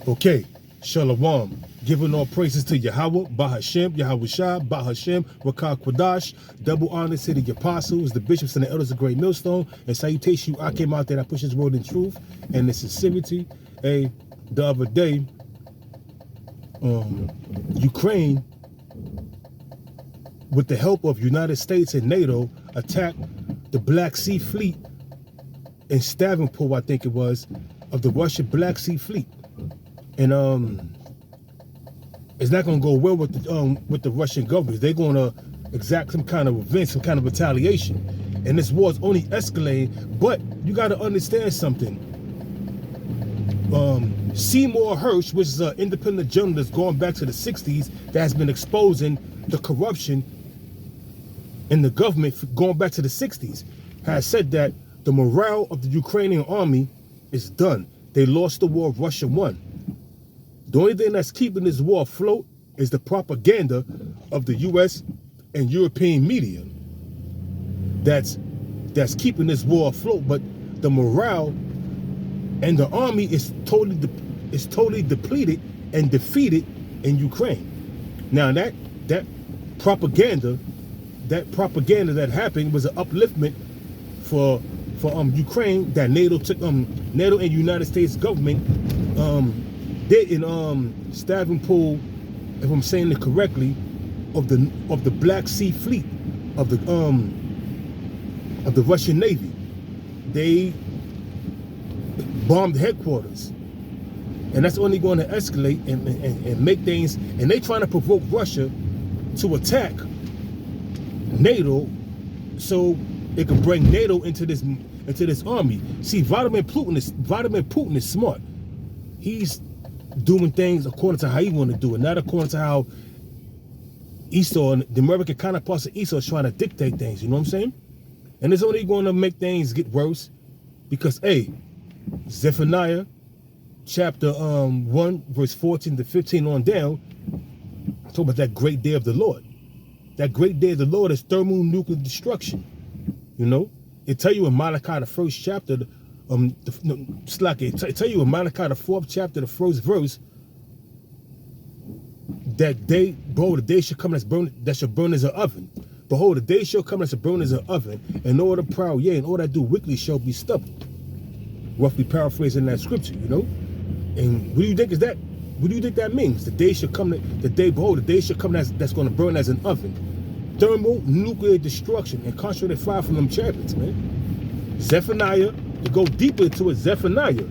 Okay, Shalom. Giving all praises to Yahweh, Bahashem, Yahweh Shah, Bahashem, Rakah Kwadash. Double honors to the apostles, the bishops, and the elders of Great Millstone. And salutation, I came out there that pushes word in truth and in sincerity. The other day, Ukraine, with the help of United States and NATO, attacked the Black Sea Fleet in Stavropol, I think it was, of the Russian Black Sea Fleet. And it's not going to go well with the Russian government. They're going to exact some kind of event, some kind of retaliation. And this war is only escalating. But you got to understand something. Seymour Hersh, which is an independent journalist going back to the 60s, that has been exposing the corruption in the government going back to the 60s, has said that the morale of the Ukrainian army is done. They lost the war, Russia won. The only thing that's keeping this war afloat is the propaganda of the U.S. and European media. That's keeping this war afloat. But the morale and the army is totally depleted and defeated in Ukraine. Now that propaganda that happened was an upliftment for Ukraine that NATO and United States government did in Stavropol, if I'm saying it correctly, of the Black Sea Fleet of the Russian Navy. They bombed headquarters, and that's only going to escalate and make things. And they trying to provoke Russia to attack NATO, so it could bring NATO into this army. See, Vladimir Putin is smart. He's doing things according to how he want to do it, not according to how Esau and the American counterparts of Esau is trying to dictate things. You know what I'm saying? And it's only going to make things get worse because, Zephaniah chapter 1 verse 14 to 15 on down talk about that great day of the Lord. That great day of the Lord is thermonuclear destruction. You know, it tell you in Malachi the first chapter, tell you in Malachi the 4th chapter, the first verse, that the day shall come that shall burn as an oven. Behold, the day shall come that shall burn as an oven, and all the proud, yea, and all that do wickedly shall be stubble. Roughly paraphrasing that scripture, you know. And what do you think is that? What do you think that means? The day shall come, behold, the day shall come that's going to burn as an oven. Thermonuclear destruction and concentrated fire from them chariots, man. Zephaniah, to go deeper into it, Zephaniah,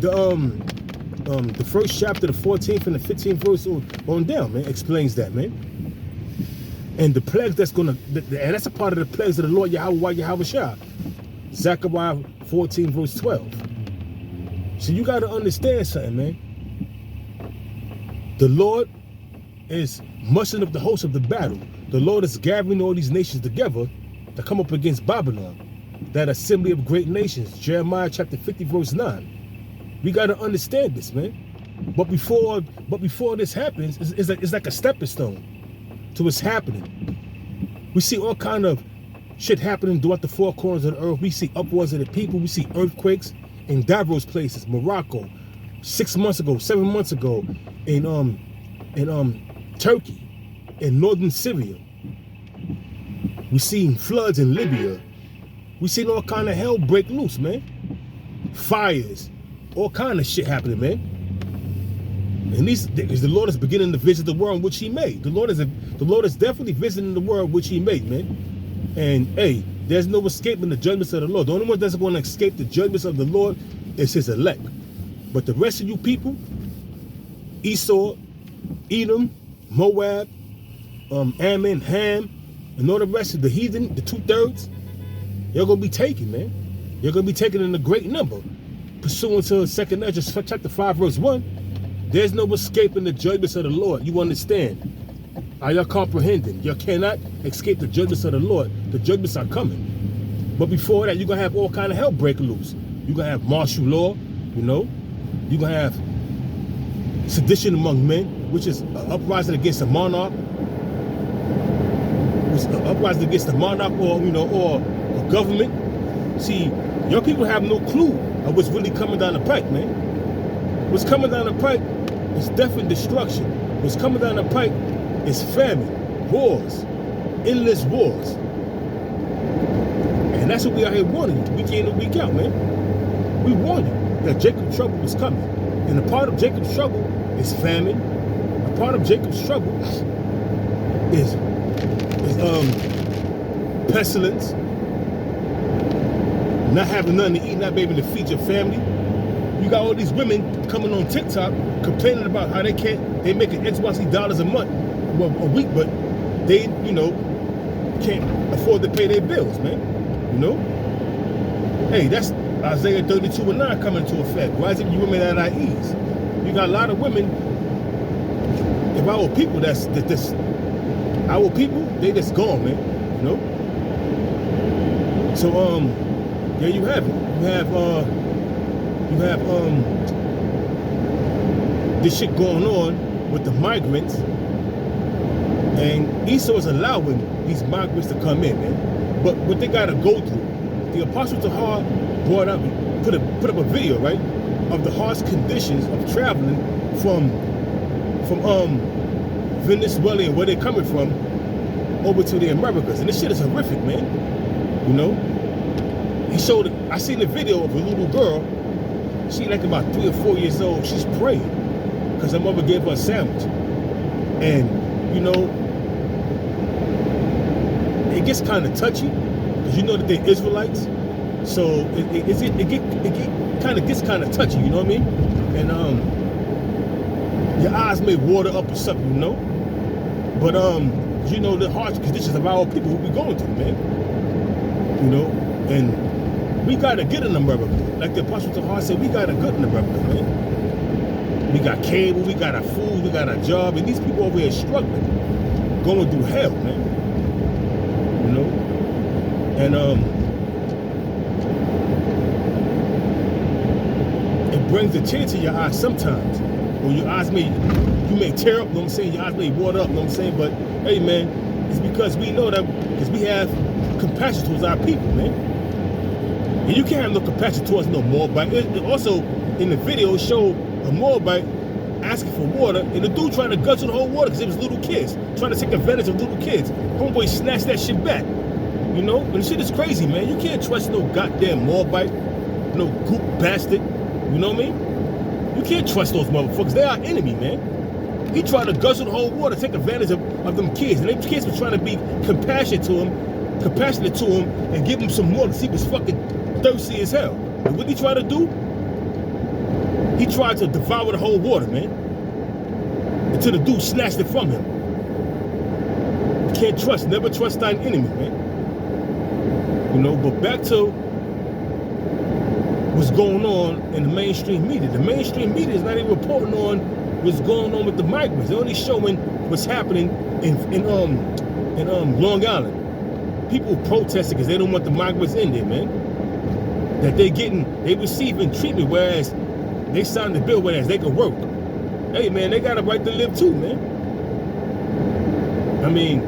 the first chapter, the 14th and the 15th verse on down, man, explains that, man. And the plagues that's gonna, and that's a part of the plagues of the Lord Yahweh Shah. Zechariah 14 verse 12. So you got to understand something, man. The Lord is mustering up the host of the battle. The Lord is gathering all these nations together to come up against Babylon, that assembly of great nations. Jeremiah chapter 50 verse 9. We got to understand this, man. But before this happens, it's like a stepping stone to what's happening. We see all kind of shit happening throughout the four corners of the earth. We see upwards of the people. We see earthquakes in diverse places. Morocco, 7 months ago, in Turkey, in northern Syria. We seen floods in Libya. We seen all kind of hell break loose, man. Fires, all kind of shit happening, man. And the Lord is beginning to visit the world which He made. The Lord is definitely visiting the world which He made, man. And there's no escaping the judgments of the Lord. The only one that's going to escape the judgments of the Lord is His elect. But the rest of you people, Esau, Edom, Moab, Ammon, Ham, and all the rest of the heathen, the 2/3, you're going to be taken, man. You're going to be taken in a great number. Pursuant to 2 Ezra chapter 5 verse 1, there's no escaping the judgments of the Lord. You understand? Are y'all comprehending? You cannot escape the judgments of the Lord. The judgments are coming. But before that, you're going to have all kind of hell break loose. You're going to have martial law, you know. You're going to have sedition among men, which is an uprising against the monarch. Uprising against the monarch or a government. See, your people have no clue of what's really coming down the pike, man. What's coming down the pipe is death and destruction. What's coming down the pipe is famine, wars, endless wars. And that's what we out here warning you, week in and week out, man. We warn you that Jacob's trouble is coming. And a part of Jacob's trouble is famine. A part of Jacob's trouble is pestilence, not having nothing to eat, not being able to feed your family. You got all these women coming on TikTok complaining about how they making XYZ dollars a month, well, a week, but they, you know, can't afford to pay their bills, man. You know? Hey, that's Isaiah 32:9 coming into effect. Rising you women at our ease. You got a lot of women. If our people, our people, they just gone, man. You know? So there you have it. You have this shit going on with the migrants, and Esau is allowing these migrants to come in, man. But what they gotta go through, the Apostle Tahar put up a video, right, of the harsh conditions of traveling from Venezuela and where they're coming from over to the Americas, and this shit is horrific, man. You know, I seen the video of a little girl. She like about 3 or 4 years old. She's praying because her mother gave her a sandwich, and you know, it gets kind of touchy because you know that they're Israelites, so it kind of gets kind of touchy. You know what I mean? And your eyes may water up or something, you know. But you know the harsh conditions of our people who we going through, man. You know, and we gotta get in America. Like the Apostle Tahar said, we gotta get in America, man. We got cable, we got our food, we got our job, and these people over here struggling, going through hell, man. You know, and it brings a tear to your eyes sometimes, or your eyes may tear up. You know what I'm saying? Your eyes may water up. You know what I'm saying? But hey, man, it's because we know that because we have compassion towards our people, man. And you can't have no compassion towards no Moabite. It also, in the video, it showed a Moabite asking for water, and the dude trying to guzzle the whole water because it was little kids, trying to take advantage of little kids. Homeboy snatched that shit back. You know? And the shit is crazy, man. You can't trust no goddamn Moabite, no goop bastard. You know what I mean? You can't trust those motherfuckers. They are our enemy, man. He tried to guzzle the whole water, take advantage of them kids. And them kids were trying to be compassionate to him, and give him some water. He was fucking thirsty as hell. And what did he try to do? He tried to devour the whole water, man. Until the dude snatched it from him. You can't trust, never trust thine enemy, man. You know, but back to what's going on in the mainstream media. The mainstream media is not even reporting on what's going on with the migrants. They're only showing what's happening in Long Island. People protesting because they don't want the migrants in there, man. That they receiving treatment, whereas they signed the bill, whereas they can work. Hey, man, they got a right to live too, man. I mean,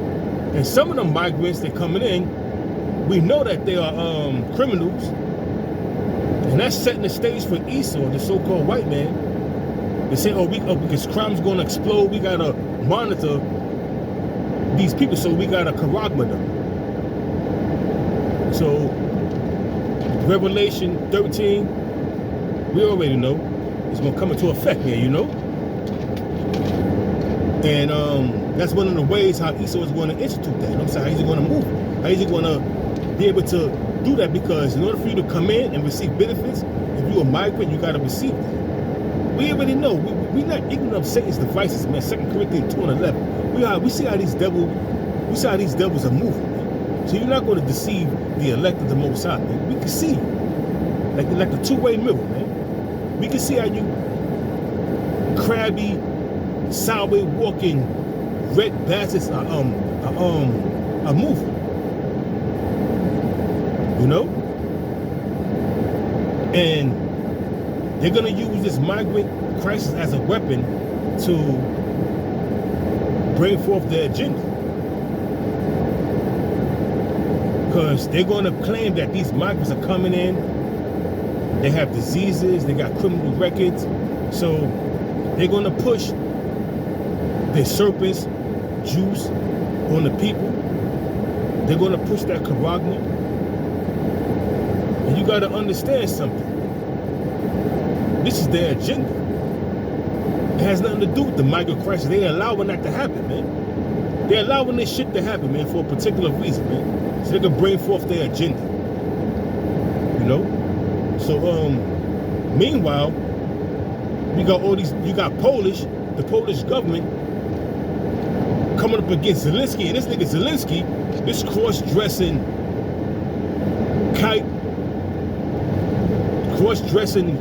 and some of them migrants that coming in, we know that they are criminals, and that's setting the stage for Esau, the so-called white man. They say, because crime's going to explode, we got to monitor these people, so we got to karagma them. So, Revelation 13, we already know, it's going to come into effect here, you know? And that's one of the ways how Esau is going to institute that. You know what I'm saying? How is he going to move? How is he going to be able to do that? Because in order for you to come in and receive benefits, if you're a migrant, you got to receive that. We already know. We're not ignorant of Satan's devices, man. 2 Corinthians 2:11. We see how these devils are moving, man. So you're not going to deceive the elect of the Most High, man. We can see you. Like a two-way mirror, man. We can see how you crabby, sideways walking red bastards are moving. You know? And they're gonna use this migrant crisis as a weapon to bring forth their agenda. Because they're gonna claim that these migrants are coming in, they have diseases, they got criminal records, So they're going to push their serpents, juice on the people. They're going to push that charagma. And you got to understand something. This is their agenda. It has nothing to do with the migrant crisis. They ain't allowing that to happen, man. They're allowing this shit to happen, man, for a particular reason, man. So they can bring forth their agenda. You know? So, meanwhile, we got all these, you got the Polish government coming up against Zelensky. And this nigga Zelensky, this cross-dressing kite, cross-dressing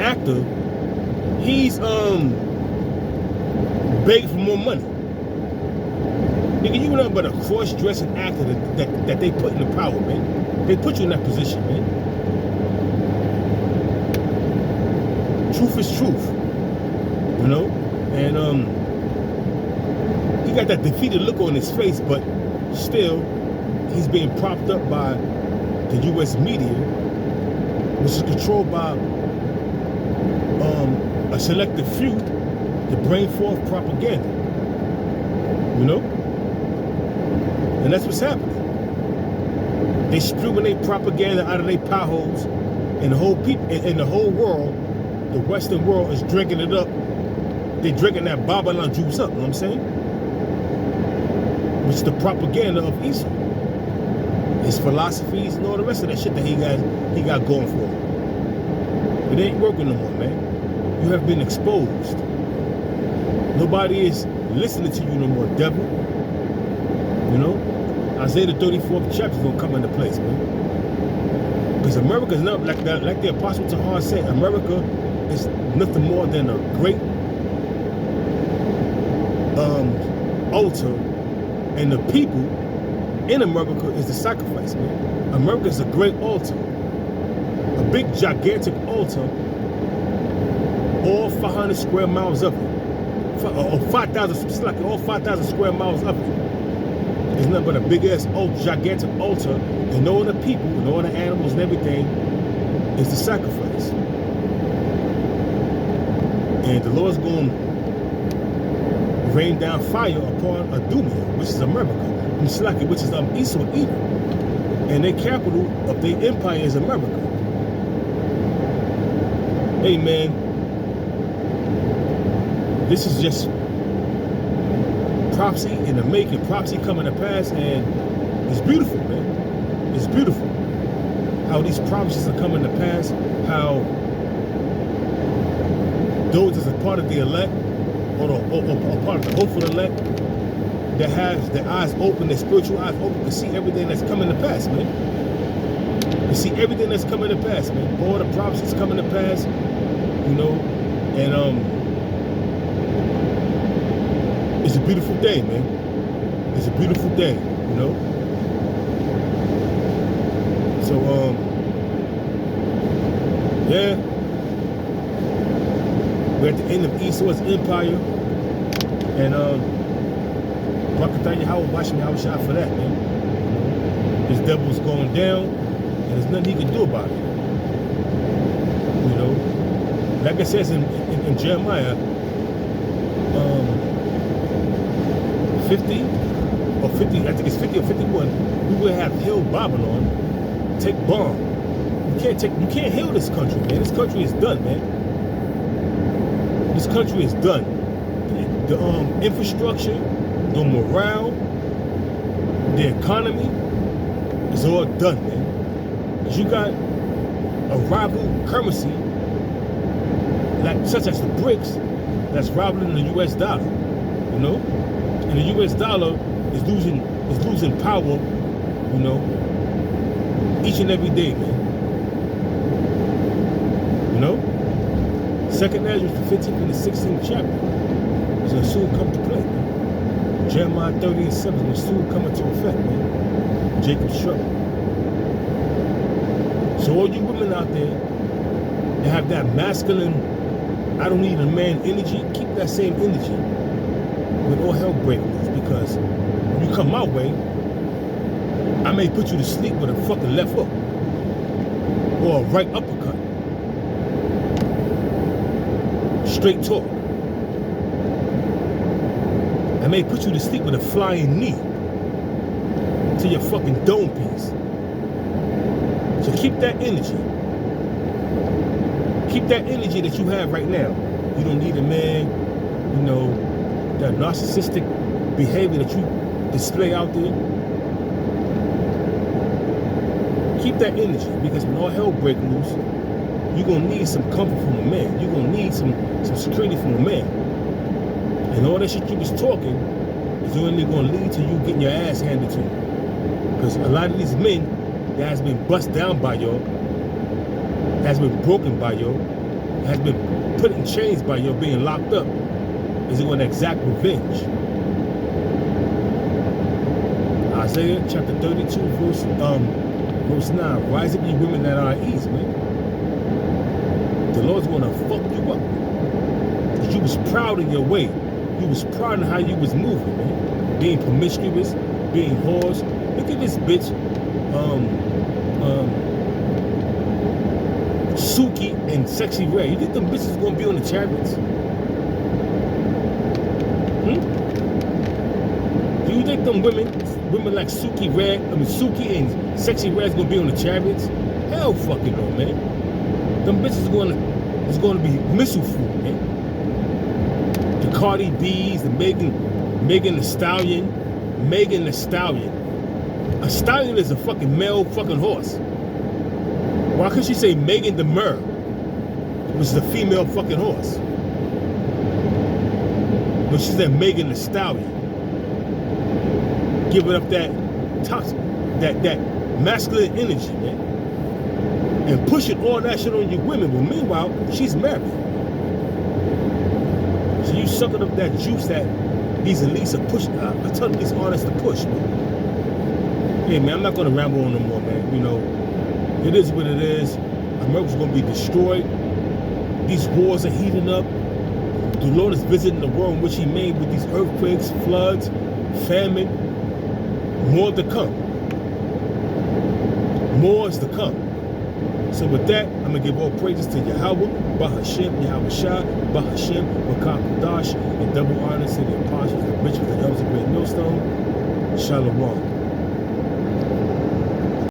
actor, he's begging for more money. Nigga, you know but a cross-dressing actor that they put in the power, man. They put you in that position, man. Truth is truth, you know? And he got that defeated look on his face, but still, he's being propped up by the U.S. media, which is controlled by a selective few to bring forth propaganda, you know? And that's what's happening. They spewing their propaganda out of their pot holes, and the whole people, and the whole world, the Western world, is drinking it up. They're drinking that Babylon juice up, you know what I'm saying? Which is the propaganda of Esau. His philosophies and all the rest of that shit that he got going for him. It ain't working no more, man. You have been exposed. Nobody is listening to you no more, devil. You know? Isaiah the 34th chapter is gonna come into place, man. Because America is not like the Apostle Tahar said. America is nothing more than a great altar, and the people in America is the sacrifice, man. America is a great altar, a big gigantic altar, all 500 square miles of it, or 5,000, like all 5,000 square miles of it. It's nothing but a big ass gigantic altar, and all the people and all the animals and everything is the sacrifice. And the Lord's going to rain down fire upon Adumia, which is America, and Slaki, which is Esau, Edom, and their capital of their empire is America. Hey man, this is just prophecy in the making, prophecy coming to pass, and it's beautiful, man. It's beautiful how these prophecies are coming to pass, how those as a part of the elect, or part of the hopeful elect, that has their eyes open, their spiritual eyes open to see everything that's coming to pass, man. To see everything that's coming to pass, man. All the prophecies coming to pass, you know, and it's a beautiful day, man. It's a beautiful day, you know. So, yeah. We're at the end of Esau's empire, and Rakatanya Howard watching me, I was shot for that, man. This devil's going down, and there's nothing he can do about it. You know, like it says in Jeremiah 50 or 50, I think it's 50 or 51, we will have healed Babylon, take bomb. You can't heal this country, man. This country is done, man. This country is done. The infrastructure, the morale, the economy is all done, man. Because you got a rival currency, like such as the BRICS, that's rivaling the US dollar, you know? And the US dollar is losing power, you know, each and every day, man. You know? 2nd Ezra, the 15th and the 16th chapter is going to soon come to play, man. Jeremiah 30 and 7 will soon come into effect, man. Jacob's trouble. So all you women out there that have that masculine, I don't need a man energy, keep that same energy when all hell breaks loose, because when you come my way, I may put you to sleep with a fucking left hook or a right uppercut. Straight talk. I may put you to sleep with a flying knee to your fucking dome piece. So keep that energy. Keep that energy that you have right now. You don't need a man, you know, that narcissistic behavior that you display out there. Keep that energy, because when all hell breaks loose, you're gonna need some comfort from a man. You're gonna need some security from a man. And all that shit you was talking is only gonna lead to you getting your ass handed to you. Because a lot of these men that has been bust down by y'all, has been broken by y'all, has been put in chains by y'all, being locked up, is going to exact revenge. Isaiah chapter 32, verse 9. Rise up, ye women that are at ease, man. The Lord's going to fuck you up. Because you was proud in your way. You was proud in how you was moving, man. Being promiscuous, being whores. Look at this bitch. Suki and Sexy Red. You think them bitches gonna be on the chariots? Do you think them women like Suki and Sexy Red is gonna be on the chariots? Hell fucking no, man. Them bitches is gonna be missile food, man. The Cardi B's, the Megan the Stallion. Megan the Stallion. A stallion is a fucking male fucking horse. Why could she say Megan the Mer, which is a female fucking horse? But she said Megan the Stallion. Giving up that toxic, that masculine energy, man. And pushing all that shit on you women. But meanwhile, she's married. So you sucking up that juice that these elites are pushing. I tell these artists to push, man. Yeah, man, I'm not going to ramble on no more, man. You know, it is what it is. America's going to be destroyed. These wars are heating up. The Lord is visiting the world in which he made with these earthquakes, floods, famine. More to come. More is to come. So with that, I'm going to give all praises to Yahweh, Bahashem, Yahweh Shah, Bahashem, Bakak Dash, and double honors to the apostles, the bishops, the elders of Great Millstone. Shalom.